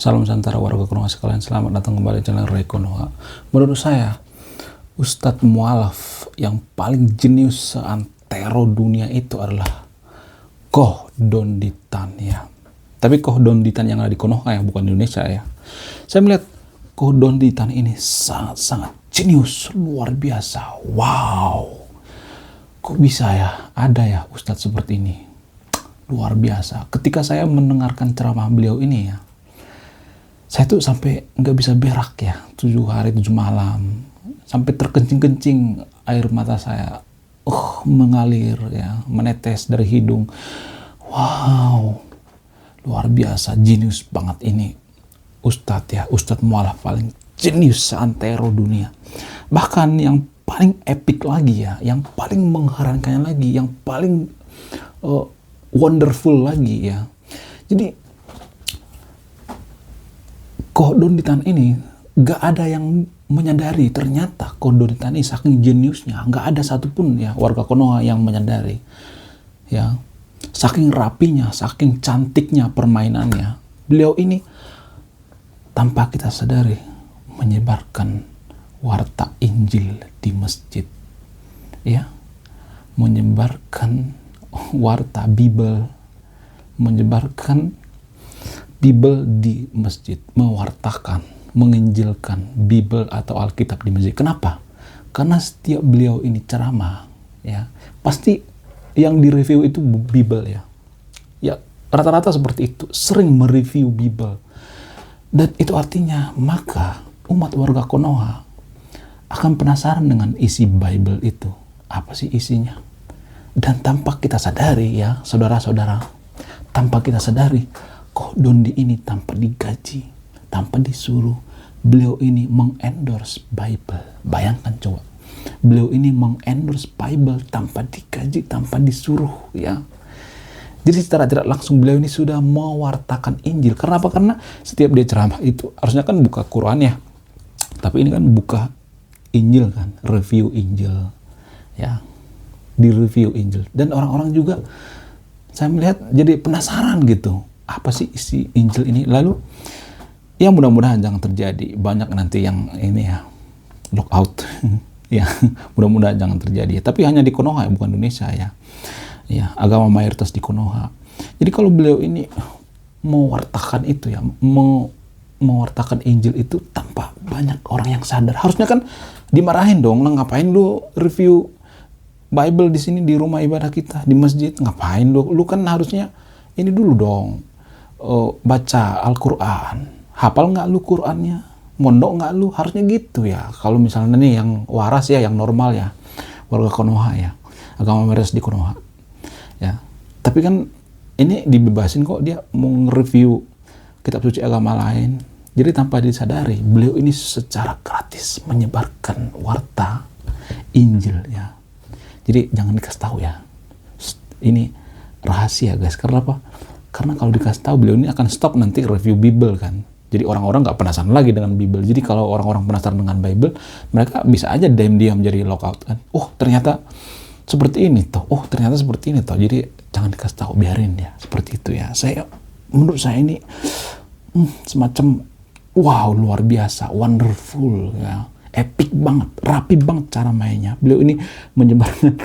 Salam Santara warga Konoha sekalian, selamat datang kembali di channel Ray Konoha. Menurut saya, Ustadz Mualaf yang paling jenius seantero dunia itu adalah Koh Donditan ya. Tapi Koh Donditan yang ada di Konoha ya, bukan di Indonesia ya. Saya melihat Koh Donditan ini sangat-sangat jenius, luar biasa. Wow, kok bisa ya ada ya Ustadz seperti ini? Luar biasa. Ketika saya mendengarkan ceramah beliau ini ya, saya tuh sampai nggak bisa berak ya, 7 hari 7 malam, sampai terkencing-kencing air mata saya mengalir ya, menetes dari hidung. Wow, luar biasa, jenius banget ini Ustadz ya, Ustadz Mualaf paling jenius seantero dunia. Bahkan yang paling epic lagi ya, yang paling mengherankan lagi, yang paling wonderful lagi ya. Jadi Koh Donditan ini gak ada yang menyadari ternyata Koh Donditan ini saking jeniusnya, gak ada satupun ya warga Konoha yang menyadari ya, saking rapinya, saking cantiknya permainannya. Beliau ini tanpa kita sadari menyebarkan warta Injil di masjid ya, menyebarkan warta Bible, menyebarkan Bible di masjid, mewartakan, menginjilkan Bible atau Alkitab di masjid. Kenapa? Karena setiap beliau ini ceramah, ya pasti yang direview itu Bible ya. Ya rata-rata seperti itu, sering mereview Bible. Dan itu artinya maka umat warga Konoha akan penasaran dengan isi Bible itu. Apa sih isinya? Dan tanpa kita sadari ya, saudara-saudara, tanpa kita sadari, Koh Dondi ini tanpa digaji, tanpa disuruh, beliau ini mengendorse Bible. Bayangkan coba, beliau ini mengendorse Bible tanpa digaji, tanpa disuruh ya. Jadi secara tidak langsung beliau ini sudah mewartakan Injil. Karena apa? Karena setiap dia ceramah itu harusnya kan buka Quran ya, tapi ini kan buka Injil kan, review Injil ya, di review Injil. Dan orang-orang juga saya melihat jadi penasaran gitu, apa sih isi Injil ini. Lalu ya mudah-mudahan jangan terjadi banyak nanti yang ini ya, lockout ya, mudah-mudahan jangan terjadi. Tapi hanya di Konoha ya, bukan Indonesia ya. Ya, agama mayoritas di Konoha. Jadi kalau beliau ini mewartakan itu ya, mewartakan Injil itu tanpa banyak orang yang sadar. Harusnya kan dimarahin dong, nah, ngapain lu review Bible di sini di rumah ibadah kita, di masjid, ngapain lu kan harusnya ini dulu dong, baca Al-Quran, hafal nggak lu Qurannya, mondok nggak lu, harusnya gitu ya. Kalau misalnya nih yang waras ya, yang normal ya, warga Konoha ya, agama mayoritas di Konoha ya. Tapi kan ini dibebasin kok, dia mau nge-review kitab suci agama lain. Jadi tanpa disadari, beliau ini secara gratis menyebarkan warta Injil ya. Jadi jangan dikasih tahu ya, ini rahasia guys. Karena apa? Karena kalau dikasih tahu, beliau ini akan stop nanti review Bible kan. Jadi orang-orang nggak penasaran lagi dengan Bible. Jadi kalau orang-orang penasaran dengan Bible, mereka bisa aja diam-diam jadi lockout kan. Oh ternyata seperti ini toh. Oh ternyata seperti ini toh. Jadi jangan dikasih tahu, biarin ya. Seperti itu ya. Menurut saya ini semacam wow, luar biasa, wonderful ya, epic banget, rapi banget cara mainnya. Beliau ini menyebarkan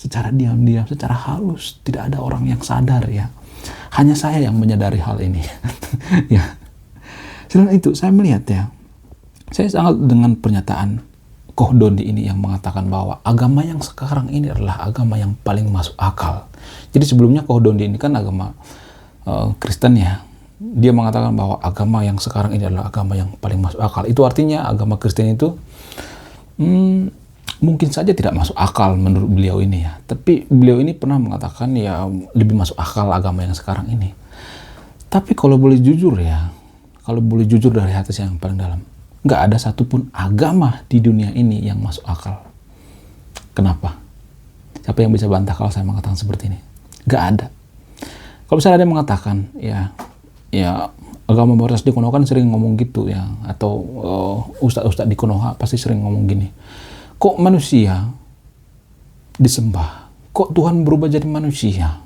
secara diam-diam, secara halus, tidak ada orang yang sadar ya. Hanya saya yang menyadari hal ini. Ya. Selain itu, saya melihat ya, saya sangat dengan pernyataan Koh Dondi ini yang mengatakan bahwa agama yang sekarang ini adalah agama yang paling masuk akal. Jadi sebelumnya Koh Dondi ini kan agama Kristen ya. Dia mengatakan bahwa agama yang sekarang ini adalah agama yang paling masuk akal. Itu artinya agama Kristen itu mungkin saja tidak masuk akal menurut beliau ini ya. Tapi beliau ini pernah mengatakan ya lebih masuk akal agama yang sekarang ini. Tapi kalau boleh jujur ya, kalau boleh jujur dari hati saya yang paling dalam, nggak ada satupun agama di dunia ini yang masuk akal. Kenapa? Siapa yang bisa bantah kalau saya mengatakan seperti ini? Nggak ada. Kalau misalnya ada yang mengatakan ya agama mayoritas di Konoha kan sering ngomong gitu ya, atau ustadz-ustadz di Konoha pasti sering ngomong gini, kok manusia disembah? Kok Tuhan berubah jadi manusia?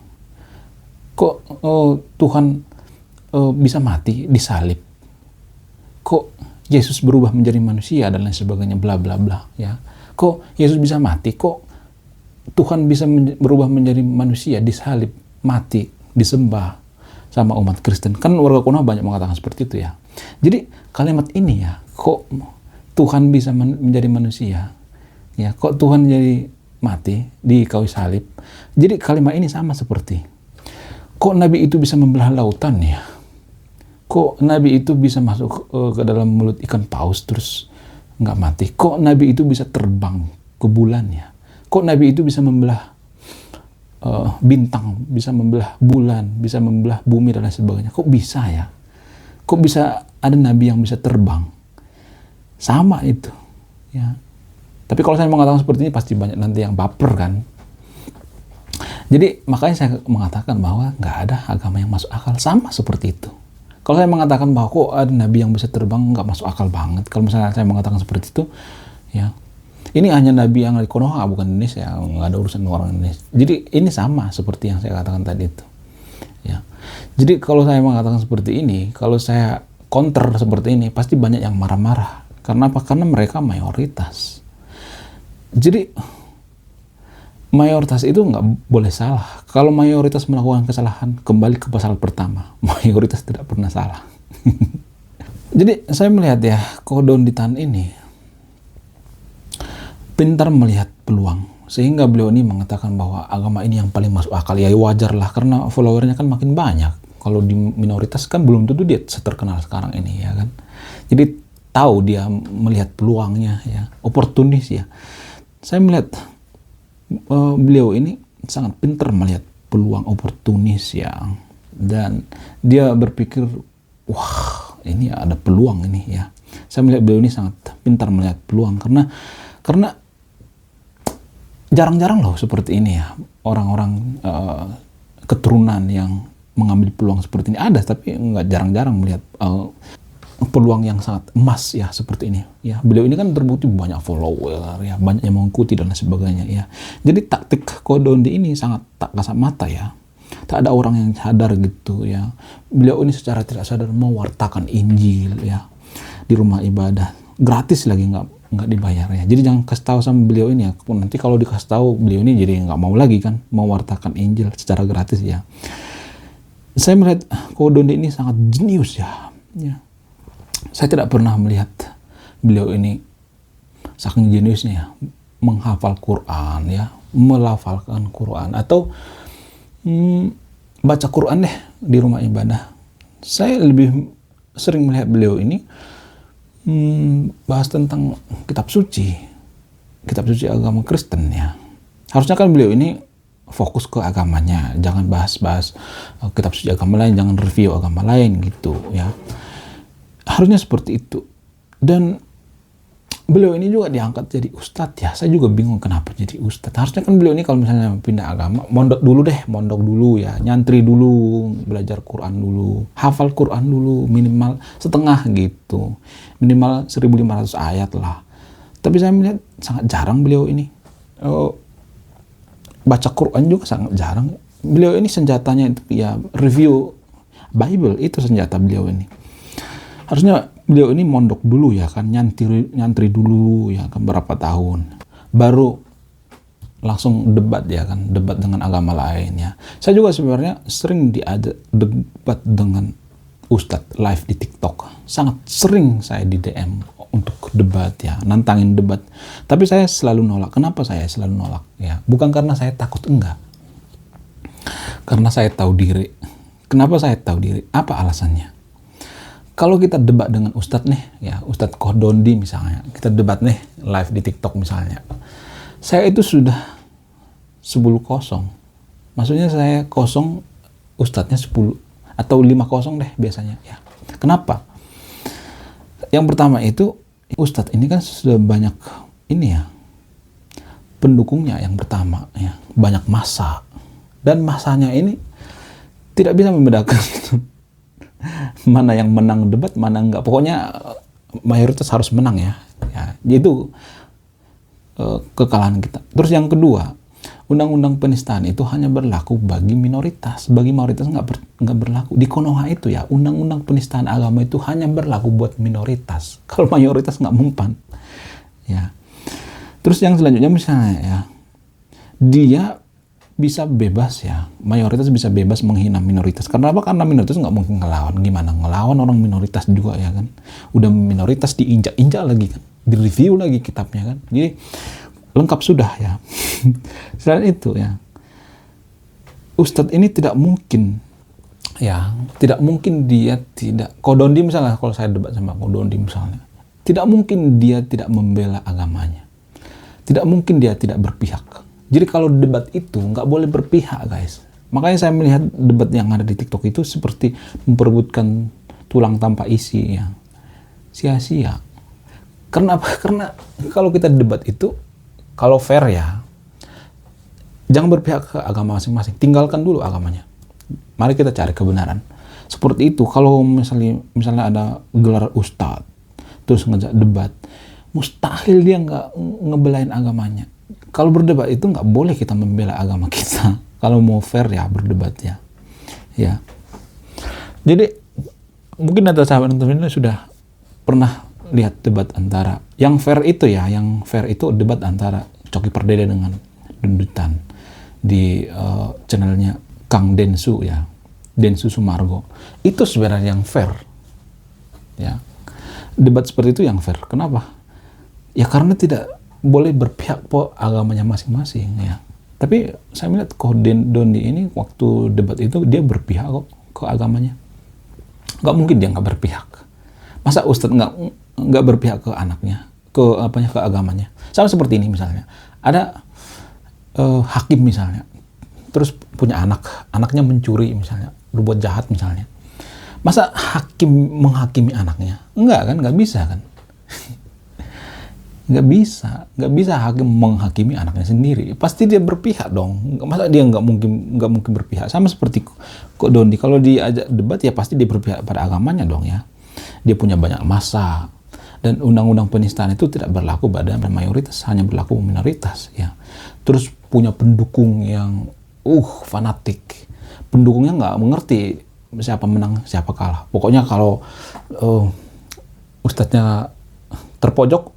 Kok Tuhan bisa mati, disalib? kok Yesus berubah menjadi manusia dan lain sebagainya, bla bla bla, ya. Kok Yesus bisa mati? Kok Tuhan bisa berubah menjadi manusia, disalib, mati, disembah sama umat Kristen? Kan warga Konoha banyak mengatakan seperti itu ya. Jadi kalimat ini ya, kok Tuhan bisa menjadi manusia, ya, kok Tuhan jadi mati di kayu salib. Jadi kalimat ini sama seperti, kok Nabi itu bisa membelah lautan ya? Kok Nabi itu bisa masuk ke dalam mulut ikan paus terus nggak mati? Kok Nabi itu bisa terbang ke bulan ya? Kok Nabi itu bisa membelah bintang, bisa membelah bulan, bisa membelah bumi dan lain sebagainya? Kok bisa ya? Kok bisa ada Nabi yang bisa terbang? Sama itu, ya. Tapi kalau saya mengatakan seperti ini pasti banyak nanti yang baper kan. Jadi makanya saya mengatakan bahwa nggak ada agama yang masuk akal, sama seperti itu. Kalau saya mengatakan bahwa kok ada Nabi yang bisa terbang, nggak masuk akal banget. Kalau misalnya saya mengatakan seperti itu, ya, ini hanya Nabi yang di Konoha, bukan Indonesia, nggak ada urusan orang Indonesia. Jadi ini sama seperti yang saya katakan tadi itu, ya. Jadi kalau saya mengatakan seperti ini, kalau saya counter seperti ini, pasti banyak yang marah-marah. Karena apa? Karena mereka mayoritas. Jadi mayoritas itu nggak boleh salah. Kalau mayoritas melakukan kesalahan, kembali ke pasal pertama. Mayoritas tidak pernah salah. Jadi saya melihat ya, Ko Donditan ini pintar melihat peluang. Sehingga beliau ini mengatakan bahwa agama ini yang paling masuk akal. Ya wajar lah, karena followernya kan makin banyak. Kalau di minoritas kan belum tentu dia seterkenal sekarang ini, ya kan. Jadi tahu dia melihat peluangnya, ya, oportunis ya. Saya melihat beliau ini sangat pintar melihat peluang, oportunis ya, dan dia berpikir, wah ini ada peluang ini ya. Saya melihat beliau ini sangat pintar melihat peluang, karena jarang-jarang loh seperti ini ya, orang-orang keturunan yang mengambil peluang seperti ini. Ada, tapi nggak jarang-jarang melihat peluang yang sangat emas ya seperti ini ya. Beliau ini kan terbukti banyak follower ya, banyak yang mengikuti dan sebagainya ya. Jadi taktik Ko Dondi ini sangat tak kasat mata ya. Tak ada orang yang sadar gitu ya. Beliau ini secara tidak sadar mewartakan Injil ya di rumah ibadah, gratis lagi, nggak dibayar ya. Jadi jangan kasih tahu sama beliau ini ya. Nanti kalau dikasih tahu beliau ini jadi nggak mau lagi kan mewartakan Injil secara gratis ya. Saya melihat Ko Dondi ini sangat jenius ya. Saya tidak pernah melihat beliau ini saking jeniusnya menghafal Quran ya, melafalkan Quran, atau baca Quran deh di rumah ibadah. Saya lebih sering melihat beliau ini bahas tentang kitab suci agama Kristen ya. Harusnya kan beliau ini fokus ke agamanya, jangan bahas-bahas kitab suci agama lain, jangan review agama lain gitu ya. Harusnya seperti itu. Dan beliau ini juga diangkat jadi ustadz ya. Saya juga bingung kenapa jadi ustadz. Harusnya kan beliau ini kalau misalnya pindah agama, mondok dulu ya, nyantri dulu, belajar Quran dulu, hafal Quran dulu, minimal setengah gitu, minimal 1.500 ayat lah. Tapi saya melihat sangat jarang beliau ini baca Quran juga sangat jarang. Beliau ini senjatanya itu ya review Bible, itu senjata beliau ini. Harusnya beliau ini mondok dulu ya kan, nyantri dulu ya kan berapa tahun, baru langsung debat ya kan, debat dengan agama lain ya. Saya juga sebenarnya sering diajak debat dengan Ustadz live di TikTok. Sangat sering saya di DM untuk debat ya, nantangin debat. Tapi saya selalu nolak. Kenapa saya selalu nolak ya? Bukan karena saya takut, enggak. Karena saya tahu diri. Kenapa saya tahu diri? Apa alasannya? Kalau kita debat dengan Ustadz nih, ya Ustadz Ko Dondi misalnya, kita debat nih live di TikTok misalnya, saya itu sudah 10-0. Maksudnya saya kosong, Ustadznya 10 atau 5-0 deh biasanya ya. Kenapa? Yang pertama itu Ustadz ini kan sudah banyak ini ya pendukungnya. Yang pertama ya, banyak massa, dan massanya ini tidak bisa membedakan mana yang menang debat, mana enggak. Pokoknya mayoritas harus menang ya. Itu kekalahan kita. Terus yang kedua, undang-undang penistaan itu hanya berlaku bagi minoritas. Bagi mayoritas nggak berlaku. Di Konoha itu ya, undang-undang penistaan agama itu hanya berlaku buat minoritas. Kalau mayoritas nggak mempan. Ya. Terus yang selanjutnya misalnya ya, dia bisa bebas ya, mayoritas bisa bebas menghina minoritas. Karena apa? Karena minoritas nggak mungkin ngelawan. Gimana ngelawan orang minoritas juga ya kan? Udah minoritas diinjak-injak lagi kan, direview lagi kitabnya kan. Jadi lengkap sudah ya. Selain itu ya, Ustadz ini tidak mungkin dia tidak, Kodondi misalnya, kalau saya debat sama Kodondi misalnya, tidak mungkin dia tidak membela agamanya. Tidak mungkin dia tidak berpihak. Jadi kalau debat itu nggak boleh berpihak, guys. Makanya saya melihat debat yang ada di TikTok itu seperti memperebutkan tulang tanpa isi yang sia-sia. Karena apa? Karena kalau kita debat itu, kalau fair ya, jangan berpihak ke agama masing-masing. Tinggalkan dulu agamanya. Mari kita cari kebenaran. Seperti itu. Kalau misalnya ada gelar ustadz, terus ngajak debat, mustahil dia nggak ngebelain agamanya. Kalau berdebat itu nggak boleh kita membela agama kita. Kalau mau fair ya berdebat ya. Ya. Jadi mungkin ada sahabat ini sudah pernah lihat debat antara yang fair itu ya, yang fair itu debat antara Coki Pardede dengan Dundutan di channelnya Kang Densu ya, Densu Sumargo. Itu sebenarnya yang fair. Ya. Debat seperti itu yang fair. Kenapa? Ya karena tidak boleh berpihak ke agamanya masing-masing ya. Tapi saya melihat kok Dondi ini waktu debat itu dia berpihak kok ke agamanya. Nggak mungkin dia nggak berpihak. Masa Ustadz nggak berpihak ke anaknya, ke agamanya. Sama seperti ini misalnya. Ada hakim misalnya, terus punya anaknya mencuri misalnya, berbuat jahat misalnya. Masa hakim menghakimi anaknya? Enggak kan, nggak bisa kan. Nggak bisa hakim menghakimi anaknya sendiri. Pasti dia berpihak dong. Masa dia nggak mungkin berpihak. Sama seperti kok Dondi, kalau diajak debat ya pasti dia berpihak pada agamanya dong ya. Dia punya banyak massa, dan undang-undang penistaan itu tidak berlaku pada mayoritas, hanya berlaku minoritas ya. Terus punya pendukung yang fanatik. Pendukungnya nggak mengerti siapa menang siapa kalah. Pokoknya kalau ustadznya terpojok,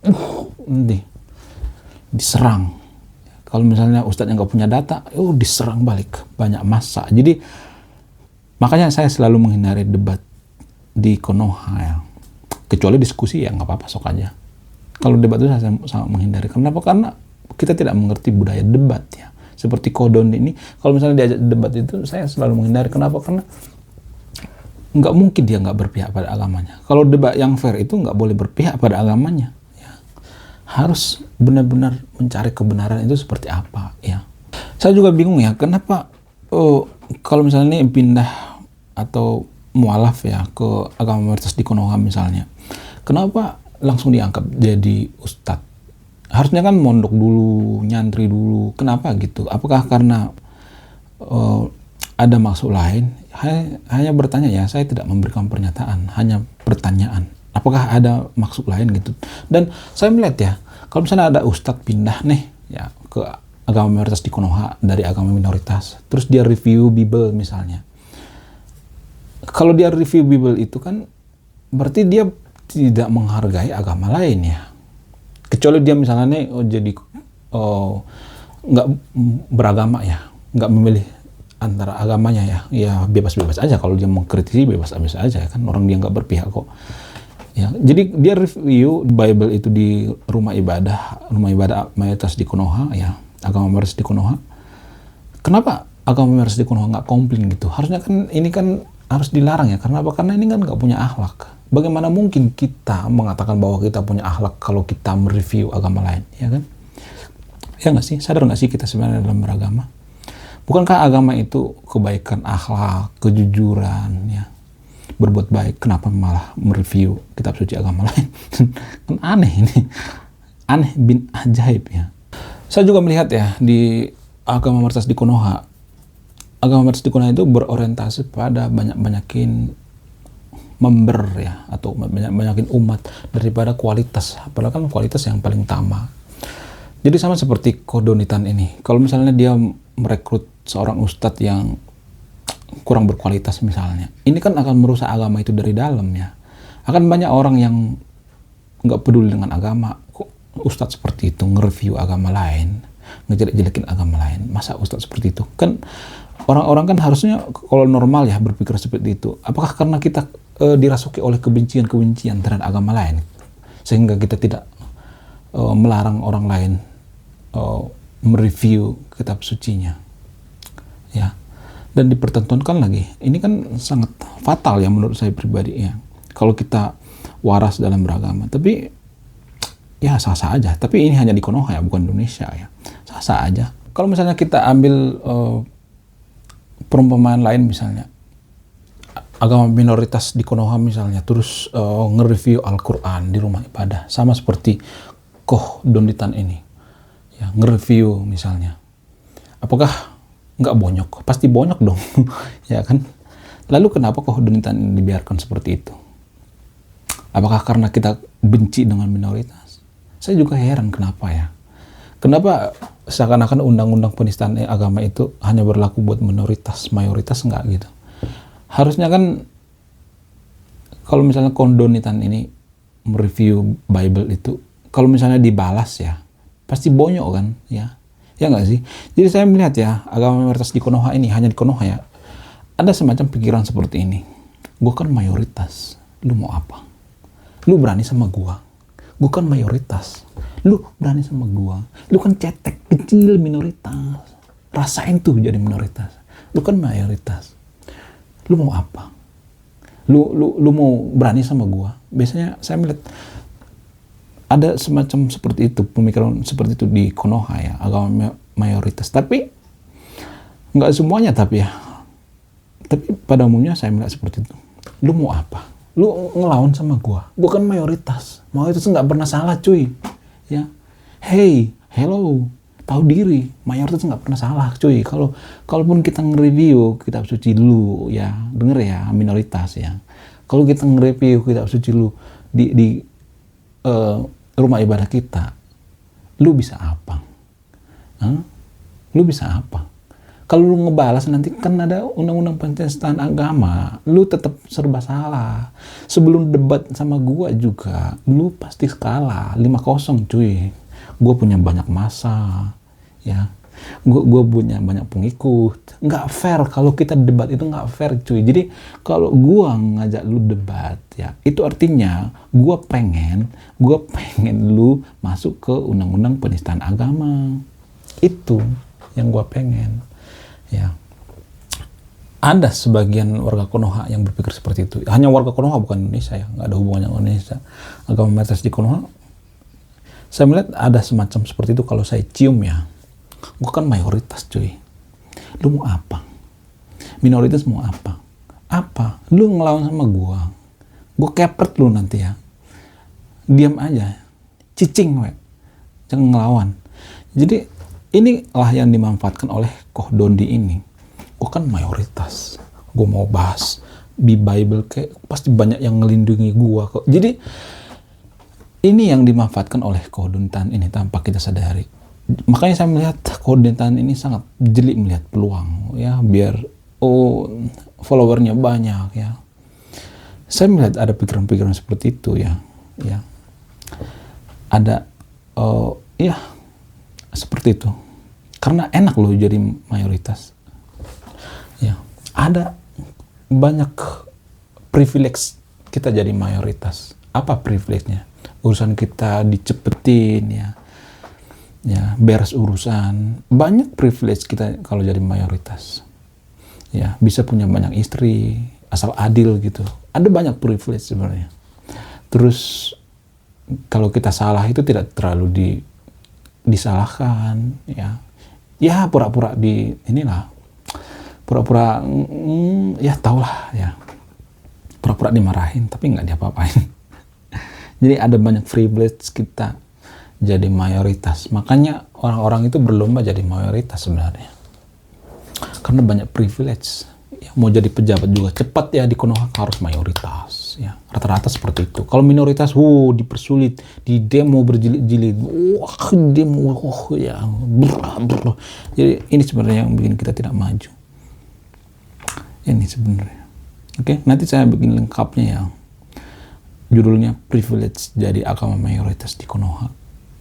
diserang. Kalau misalnya ustadznya nggak punya data, diserang balik, banyak massa. Jadi makanya saya selalu menghindari debat di Konoha ya. Kecuali diskusi ya nggak apa-apa, sok aja. Kalau debat itu saya sangat menghindari. Kenapa? Karena kita tidak mengerti budaya debat ya. Seperti Kodon ini, kalau misalnya diajak debat itu saya selalu menghindari. Kenapa? Karena nggak mungkin dia nggak berpihak pada agamanya. Kalau debat yang fair itu nggak boleh berpihak pada agamanya. Ya. Harus benar-benar mencari kebenaran itu seperti apa. Ya. Saya juga bingung ya, kenapa kalau misalnya ini pindah atau mualaf ya ke agama mayoritas di Konoha misalnya, kenapa langsung diangkat jadi ustadz? Harusnya kan mondok dulu, nyantri dulu. Kenapa gitu? Apakah karena ada maksud lain? Hanya bertanya ya, saya tidak memberikan pernyataan, hanya pertanyaan. Apakah ada maksud lain gitu? Dan saya melihat ya, kalau misalnya ada ustadz pindah nih ya ke agama mayoritas di Konoha dari agama minoritas, terus dia review Bible misalnya. Kalau dia review Bible itu kan berarti dia tidak menghargai agama lain ya. Kecuali dia misalnya nih nggak beragama ya, nggak memilih antara agamanya ya bebas-bebas aja. Kalau dia mengkritisi bebas-bebas aja kan, orang dia nggak berpihak kok ya. Jadi dia review Bible itu di rumah ibadah mayoritas di Konoha ya, agama mayoritas di Konoha. Kenapa agama mayoritas di Konoha nggak komplain gitu? Harusnya kan ini kan harus dilarang ya. Karena apa? Karena ini kan nggak punya akhlak. Bagaimana mungkin kita mengatakan bahwa kita punya akhlak kalau kita mereview agama lain, ya kan? Ya nggak sih? Sadar nggak sih kita sebenarnya dalam beragama? Bukankah agama itu kebaikan akhlak, kejujuran, ya, berbuat baik? Kenapa malah mereview kitab suci agama lain? Kan aneh ini, aneh bin ajaib ya. Saya juga melihat ya di agama mayoritas di Konoha, agama mayoritas di Konoha itu berorientasi pada banyakin member ya, atau banyakin umat daripada kualitas. Padahal kan kualitas yang paling utama. Jadi sama seperti kodonitan ini. Kalau misalnya dia merekrut seorang ustadz yang kurang berkualitas misalnya, ini kan akan merusak agama itu dari dalam ya. Akan banyak orang yang nggak peduli dengan agama. Kok ustadz seperti itu nge-review agama lain, ngejelek-jelekin agama lain. Masa ustadz seperti itu? Kan orang-orang kan harusnya kalau normal ya berpikir seperti itu. Apakah karena kita dirasuki oleh kebencian-kebencian terhadap agama lain sehingga kita tidak melarang orang lain mereview kitab sucinya ya, dan dipertontonkan lagi. Ini kan sangat fatal ya menurut saya pribadi ya, kalau kita waras dalam beragama. Tapi ya sah-sah aja, tapi ini hanya di Konoha ya, bukan Indonesia ya, sah-sah aja. Kalau misalnya kita ambil perumpamaan lain, misalnya agama minoritas di Konoha misalnya, terus nge-review Al-Quran di rumah ibadah, sama seperti Kodonitan ini ya, nge-review misalnya, apakah nggak bonyok? Pasti bonyok dong ya kan. Lalu kenapa Kodonitan ini dibiarkan seperti itu? Apakah karena kita benci dengan minoritas? Saya juga heran kenapa ya, kenapa seakan-akan undang-undang penistaan agama itu hanya berlaku buat minoritas, mayoritas enggak gitu. Harusnya kan kalau misalnya Kodonitan ini mereview Bible itu, kalau misalnya dibalas ya pasti bonyok kan ya, ya nggak sih? Jadi saya melihat ya, agama mayoritas di Konoha ini, hanya di Konoha ya, ada semacam pikiran seperti ini. Gue kan mayoritas, lu mau apa? Lu berani sama gua? Gue kan mayoritas, lu berani sama gua? Lu kan cetek, kecil, minoritas. Rasain tuh jadi minoritas. Lu kan mayoritas, lu mau apa? Lu mau berani sama gua? Biasanya saya melihat ada semacam seperti itu, pemikiran seperti itu di Konoha ya, agama mayoritas. Tapi nggak semuanya, tapi pada umumnya saya melihat seperti itu. Lu mau apa? Lu ngelawan sama gua kan mayoritas. Mayoritas nggak pernah salah cuy ya. Hey, hello, tahu diri, mayoritas nggak pernah salah cuy. Kalaupun kita nge-review kitab suci lu ya, denger ya, minoritas ya, kalau kita nge-review kitab suci lu di rumah ibadah kita, lu bisa apa? Lu bisa apa? Kalau lu ngebalas nanti kan ada undang-undang penistaan agama, lu tetap serba salah. Sebelum debat sama gua juga, lu pasti kalah 5-0 cuy. Gua punya banyak massa, ya. Gua punya banyak pengikut. Nggak fair kalau kita debat, itu nggak fair cuy. Jadi kalau gua ngajak lu debat ya, itu artinya gua pengen lu masuk ke undang-undang penistaan agama. Itu yang gua pengen ya. Ada sebagian warga Konoha yang berpikir seperti itu. Hanya warga Konoha, bukan Indonesia ya, nggak ada hubungannya dengan Indonesia. Agama mayoritas di Konoha, saya melihat ada semacam seperti itu. Kalau saya cium ya, gue kan mayoritas cuy. Lu mau apa? Minoritas mau apa? Apa? Lu ngelawan sama gue kepret lu nanti ya. Diam aja, cicing we, jangan ngelawan. Jadi inilah yang dimanfaatkan oleh Kohdondi ini. Gue kan mayoritas, gue mau bahas di Bible kayak pasti banyak yang ngelindungi gue kok. Jadi ini yang dimanfaatkan oleh Kodonitan ini tanpa kita sadari. Makanya saya melihat Kodonitan ini sangat jeli melihat peluang ya, biar followernya banyak ya. Saya melihat ada pikiran-pikiran seperti itu ya. Ada ya seperti itu. Karena enak loh jadi mayoritas. Ya, ada banyak privilege kita jadi mayoritas. Apa privilege-nya? Urusan kita dicepetin ya. Ya, beres urusan. Banyak privilege kita kalau jadi mayoritas. Ya, bisa punya banyak istri, asal adil gitu. Ada banyak privilege sebenarnya. Terus kalau kita salah itu tidak terlalu disalahkan ya. Ya pura-pura pura-pura ya taulah ya, pura-pura dimarahin tapi nggak diapa-apain. Jadi ada banyak privilege kita jadi mayoritas. Makanya orang-orang itu berlomba jadi mayoritas sebenarnya, karena banyak privilege ya. Mau jadi pejabat juga cepat ya di Konoha harus mayoritas mayoritas ya. Rata-rata seperti itu. Kalau minoritas, dipersulit, di demo berjilid-jilid, demo, ya. Jadi ini sebenarnya yang bikin kita tidak maju. Ini sebenarnya. Oke, nanti saya bikin lengkapnya ya. Judulnya privilege jadi agama mayoritas di Konoha.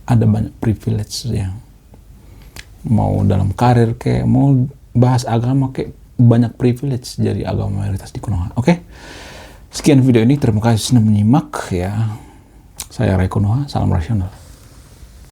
Ada banyak privilege yang mau dalam karir kayak mau bahas agama kayak banyak privilege jadi agama mayoritas di Konoha. Oke. Sekian video ini, terima kasih sudah menyimak ya. Saya Ray Konoha, salam rasional.